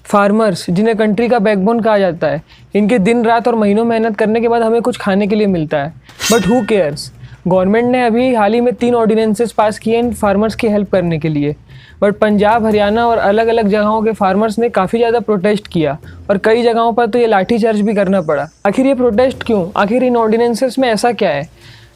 Farmers, जिन्हें country का backbone कहा जाता है, इनके दिन रात और महीनों मेहनत करने के बाद हमें कुछ खाने के लिए मिलता है, बट हु केयर्स। गवर्नमेंट ने अभी हाल ही में 3 ऑर्डिनेंसेस पास किए इन फार्मर्स की हेल्प करने के लिए, बट पंजाब, हरियाणा और अलग अलग जगहों के फार्मर्स ने काफ़ी ज़्यादा प्रोटेस्ट किया और कई जगहों पर तो ये लाठीचार्ज भी करना पड़ा। आखिर ये प्रोटेस्ट क्यों? आखिर इन ऑर्डिनेंसेस में ऐसा क्या है?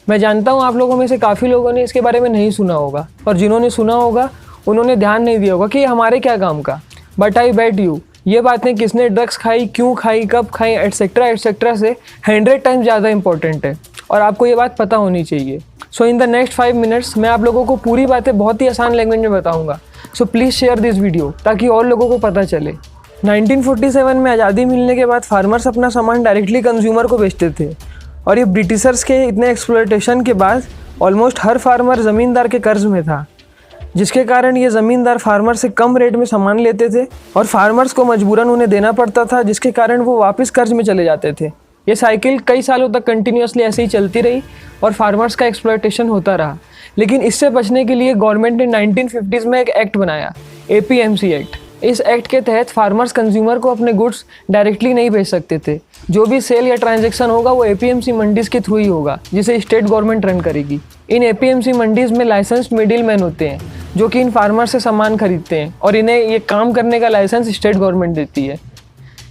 मैं जानता हूँ आप लोगों में से काफ़ी लोगों ने इसके बारे में नहीं सुना होगा, और जिन्होंने सुना होगा उन्होंने ध्यान नहीं दिया होगा कि ये हमारे क्या काम का। बट आई बेट यू, ये बातें किसने ड्रग्स खाई, क्यों खाई, कब खाई, एटसेट्रा एटसेट्रा से 100 टाइम्स ज़्यादा इंपॉर्टेंट है, और आपको ये बात पता होनी चाहिए। सो इन द नेक्स्ट 5 मिनट्स मैं आप लोगों को पूरी बातें बहुत ही आसान लैंग्वेज में बताऊंगा। So please share this video ताकि और लोगों को पता चले। 1947 में आज़ादी मिलने के बाद फार्मर्स अपना सामान डायरेक्टली कंज्यूमर को बेचते थे, और ये ब्रिटिशर्स के इतने एक्सप्लॉयटेशन के बाद ऑलमोस्ट हर फार्मर ज़मींदार के कर्ज में था, जिसके कारण ये ज़मींदार फार्मर से कम रेट में सामान लेते थे और फार्मर्स को मजबूरन उन्हें देना पड़ता था, जिसके कारण वो वापस कर्ज में चले जाते थे। ये साइकिल कई सालों तक कंटिन्यूसली ऐसे ही चलती रही और फार्मर्स का एक्सप्लॉयटेशन होता रहा। लेकिन इससे बचने के लिए गवर्नमेंट ने 1950s में एक एक्ट बनाया, APMC एक्ट। इस एक्ट के तहत फार्मर्स कंज्यूमर को अपने गुड्स डायरेक्टली नहीं बेच सकते थे। जो भी सेल या ट्रांजैक्शन होगा वो APMC मंडीज के थ्रू ही होगा, जिसे स्टेट गवर्नमेंट रन करेगी। इन APMC मंडीज में लाइसेंस्ड मिडिल मैन होते हैं जो कि इन फार्मर से सामान खरीदते हैं, और इन्हें ये काम करने का लाइसेंस स्टेट गवर्नमेंट देती है।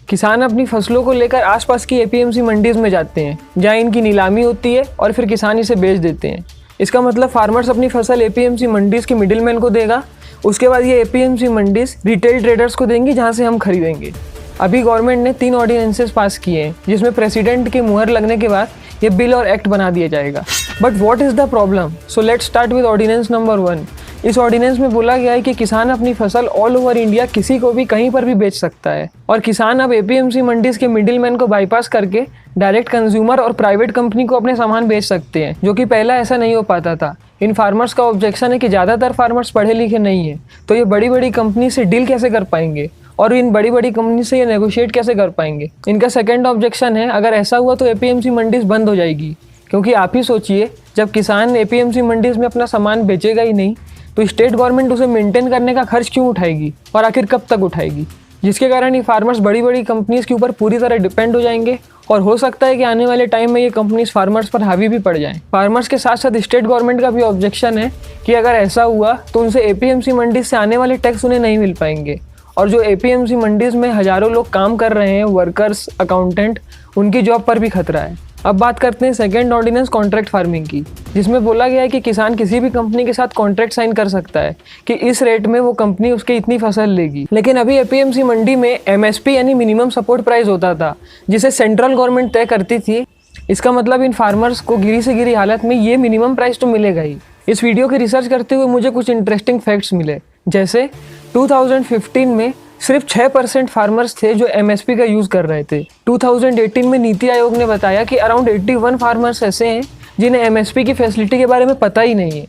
किसान अपनी फसलों को लेकर आसपास की APMC मंडीज में जाते हैं, जहाँ इनकी नीलामी होती है और फिर किसान इसे बेच देते हैं। इसका मतलब फार्मर्स अपनी फसल APMC मंडीज के मिडिल मैन को देगा, उसके बाद ये APMC मंडीज रिटेल ट्रेडर्स को देंगी, जहाँ से हम खरीदेंगे। अभी गवर्नमेंट ने 3 ऑर्डिनेंसेस पास किए हैं, जिसमें प्रेसिडेंट की मुहर लगने के बाद ये बिल और एक्ट बना दिया जाएगा। But what is the problem? So let's start with ordinance number 1। इस ऑर्डिनेंस में बोला गया है कि किसान अपनी फसल ऑल ओवर इंडिया किसी को भी कहीं पर भी बेच सकता है, और किसान अब APMC मंडीज के मिडिलमैन को बाईपास करके डायरेक्ट कंज्यूमर और प्राइवेट कंपनी को अपने सामान बेच सकते हैं, जो कि पहला ऐसा नहीं हो पाता था। इन फार्मर्स का ऑब्जेक्शन है कि ज़्यादातर फार्मर्स पढ़े लिखे नहीं हैं, तो ये बड़ी बड़ी कंपनी से डील कैसे कर पाएंगे, और इन बड़ी बड़ी कंपनी से ये नेगोशिएट कैसे कर पाएंगे। इनका सेकेंड ऑब्जेक्शन है, अगर ऐसा हुआ तो APMC मंडीज बंद हो जाएगी, क्योंकि आप ही सोचिए, जब किसान APMC मंडीज में अपना सामान बेचेगा ही नहीं तो स्टेट गवर्नमेंट उसे मेंटेन करने का खर्च क्यों उठाएगी, और आखिर कब तक उठाएगी, जिसके कारण ये फार्मर्स बड़ी बड़ी कंपनीज के ऊपर पूरी तरह डिपेंड हो जाएंगे, और हो सकता है कि आने वाले टाइम में ये कंपनीज फार्मर्स पर हावी भी पड़ जाएं। फार्मर्स के साथ साथ स्टेट गवर्नमेंट का भी ऑब्जेक्शन है कि अगर ऐसा हुआ तो उनसे APMC मंडीज से आने वाले टैक्स उन्हें नहीं मिल पाएंगे, और जो APMC मंडीज में हज़ारों लोग काम कर रहे हैं, वर्कर्स, अकाउंटेंट, उनकी जॉब पर भी खतरा है। अब बात करते हैं सेकेंड ऑर्डिनेंस कॉन्ट्रैक्ट फार्मिंग की, जिसमें बोला गया है कि किसान किसी भी कंपनी के साथ कॉन्ट्रैक्ट साइन कर सकता है कि इस रेट में वो कंपनी उसके इतनी फसल लेगी। लेकिन अभी APMC मंडी में MSP यानी मिनिमम सपोर्ट प्राइस होता था, जिसे सेंट्रल गवर्नमेंट तय करती थी। इसका मतलब इन फार्मर्स को गिरी से गिरी हालत में ये मिनिमम प्राइस तो मिलेगा ही। इस वीडियो की रिसर्च करते हुए मुझे कुछ इंटरेस्टिंग फैक्ट्स मिले, जैसे 2015 में सिर्फ 6% फार्मर्स थे जो MSP का यूज़ कर रहे थे। 2018 में नीति आयोग ने बताया कि अराउंड 81 फार्मर्स ऐसे हैं जिन्हें MSP की फैसिलिटी के बारे में पता ही नहीं है।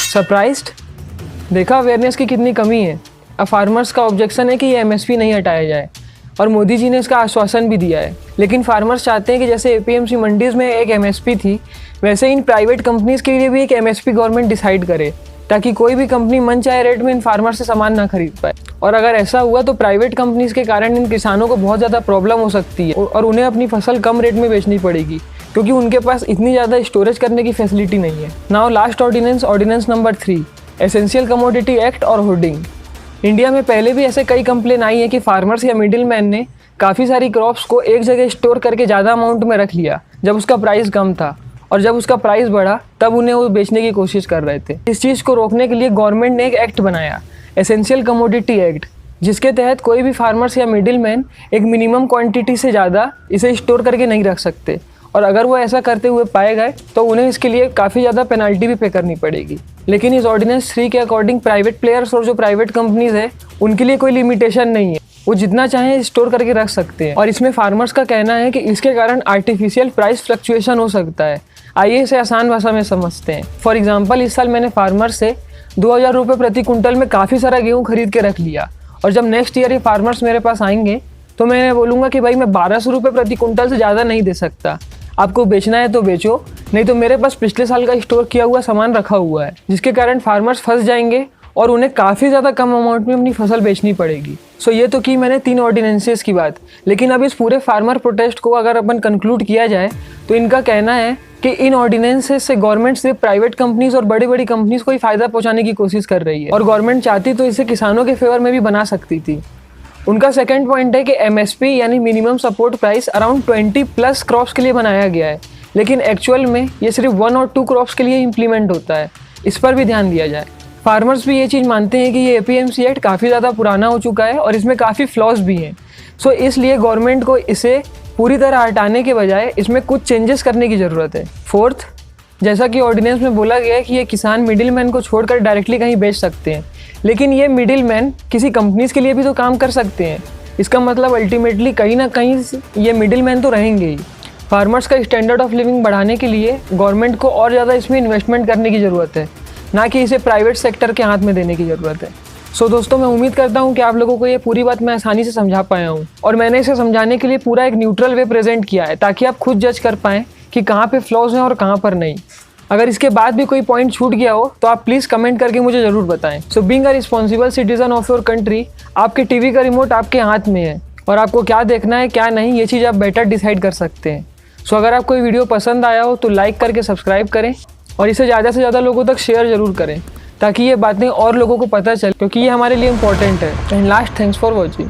सरप्राइज्ड? देखा अवेयरनेस की कितनी कमी है। अब फार्मर्स का ऑब्जेक्शन है कि ये MSP नहीं हटाया जाए, और मोदी जी ने इसका आश्वासन भी दिया है। लेकिन फार्मर्स चाहते हैं कि जैसे APMC मंडीज़ में एक MSP थी, वैसे इन प्राइवेट कंपनीज़ के लिए भी एक MSP गवर्नमेंट डिसाइड करे, ताकि कोई भी कंपनी मन चाहे रेट में इन फार्मर से सामान ना खरीद पाए। और अगर ऐसा हुआ तो प्राइवेट कंपनीज के कारण इन किसानों को बहुत ज़्यादा प्रॉब्लम हो सकती है, और उन्हें अपनी फसल कम रेट में बेचनी पड़ेगी, क्योंकि उनके पास इतनी ज़्यादा स्टोरेज करने की फैसिलिटी नहीं है। Now last ordinance number 3, essential commodity act और होर्डिंग। इंडिया में पहले भी ऐसे कई कंप्लेन आई है कि फार्मर्स या मिडिल मैन ने काफ़ी सारी क्रॉप्स को एक जगह स्टोर करके ज़्यादा अमाउंट में रख लिया जब उसका प्राइस कम था, और जब उसका प्राइस बढ़ा तब उन्हें वो बेचने की कोशिश कर रहे थे। इस चीज़ को रोकने के लिए गवर्नमेंट ने एक एक्ट बनाया, एसेंशियल कमोडिटी एक्ट, जिसके तहत कोई भी फार्मर्स या मिडिल मैन एक मिनिमम क्वांटिटी से ज़्यादा इसे स्टोर करके नहीं रख सकते, और अगर वो ऐसा करते हुए पाए गए तो उन्हें इसके लिए काफ़ी ज़्यादा पेनल्टी भी पे करनी पड़ेगी। लेकिन इस ऑर्डिनेंस 3 के अकॉर्डिंग प्राइवेट प्लेयर्स और जो प्राइवेट कंपनीज है उनके लिए कोई लिमिटेशन नहीं है, वो जितना चाहें स्टोर करके रख सकते हैं। और इसमें फार्मर्स का कहना है कि इसके कारण आर्टिफिशियल प्राइस फ्लक्चुएशन हो सकता है। आइए इसे आसान भाषा में समझते हैं। फॉर एग्जाम्पल, इस साल मैंने फार्मर से 2000 रुपये प्रति कुंटल में काफ़ी सारा गेहूँ खरीद के रख लिया, और जब नेक्स्ट ईयर ये फार्मर्स मेरे पास आएंगे तो मैं बोलूँगा कि भाई मैं 1200 रुपये प्रति कुंटल से ज़्यादा नहीं दे सकता, आपको बेचना है तो बेचो, नहीं तो मेरे पास पिछले साल का स्टोर किया हुआ सामान रखा हुआ है, जिसके कारण फार्मर्स फंस जाएंगे और उन्हें काफ़ी ज़्यादा कम अमाउंट में अपनी फसल बेचनी पड़ेगी। सो ये तो की मैंने 3 ऑर्डिनेंसेस की बात, लेकिन अब इस पूरे फार्मर प्रोटेस्ट को अगर अपन कंक्लूड किया जाए तो इनका कहना है कि इन ऑर्डिनेंसेस से गवर्नमेंट सिर्फ प्राइवेट कंपनीज और बड़ी बड़ी कंपनीज को ही फ़ायदा पहुंचाने की कोशिश कर रही है, और गवर्नमेंट चाहती तो इसे किसानों के फेवर में भी बना सकती थी। उनका सेकंड पॉइंट है कि MSP यानी minimum support price around 20+ crops के लिए बनाया गया है, लेकिन एक्चुअल में ये सिर्फ 1 और 2 क्रॉप्स के लिए इम्प्लीमेंट होता है। इस पर भी ध्यान दिया जाए। फार्मर्स भी ये चीज़ मानते हैं कि ये APMC एक्ट काफ़ी ज़्यादा पुराना हो चुका है और इसमें काफ़ी फ्लॉज भी हैं। सो इसलिए गवर्नमेंट को इसे पूरी तरह हटाने के बजाय इसमें कुछ चेंजेस करने की ज़रूरत है। फोर्थ, जैसा कि ऑर्डिनेंस में बोला गया है कि ये किसान मिडिल मैन को छोड़कर डायरेक्टली कहीं बेच सकते हैं, लेकिन ये मिडिल मैन किसी कंपनीज़ के लिए भी तो काम कर सकते हैं। इसका मतलब अल्टीमेटली कहीं ना कहीं ये मिडिल मैन तो रहेंगे ही। फार्मर्स का स्टैंडर्ड ऑफ लिविंग बढ़ाने के लिए गवर्नमेंट को और ज़्यादा इसमें इन्वेस्टमेंट करने की ज़रूरत है, ना कि इसे प्राइवेट सेक्टर के हाथ में देने की ज़रूरत है। सो दोस्तों, मैं उम्मीद करता हूँ कि आप लोगों को ये पूरी बात मैं आसानी से समझा पाया हूँ, और मैंने इसे समझाने के लिए पूरा एक न्यूट्रल वे प्रेजेंट किया है ताकि आप खुद जज कर पाएँ कि कहाँ पे फ्लॉज हैं और कहाँ पर नहीं। अगर इसके बाद भी कोई पॉइंट छूट गया हो तो आप प्लीज़ कमेंट करके मुझे ज़रूर बताएं। So being a responsible citizen of your country, आपके टीवी का रिमोट आपके हाथ में है और आपको क्या देखना है क्या नहीं ये चीज़ आप बेटर डिसाइड कर सकते हैं। सो अगर आपको ये वीडियो पसंद आया हो तो लाइक करके सब्सक्राइब करें और इसे ज़्यादा से ज़्यादा लोगों तक शेयर ज़रूर करें ताकि ये बातें और लोगों को पता चले, क्योंकि ये हमारे लिए इंपॉर्टेंट है। And last, thanks for watching.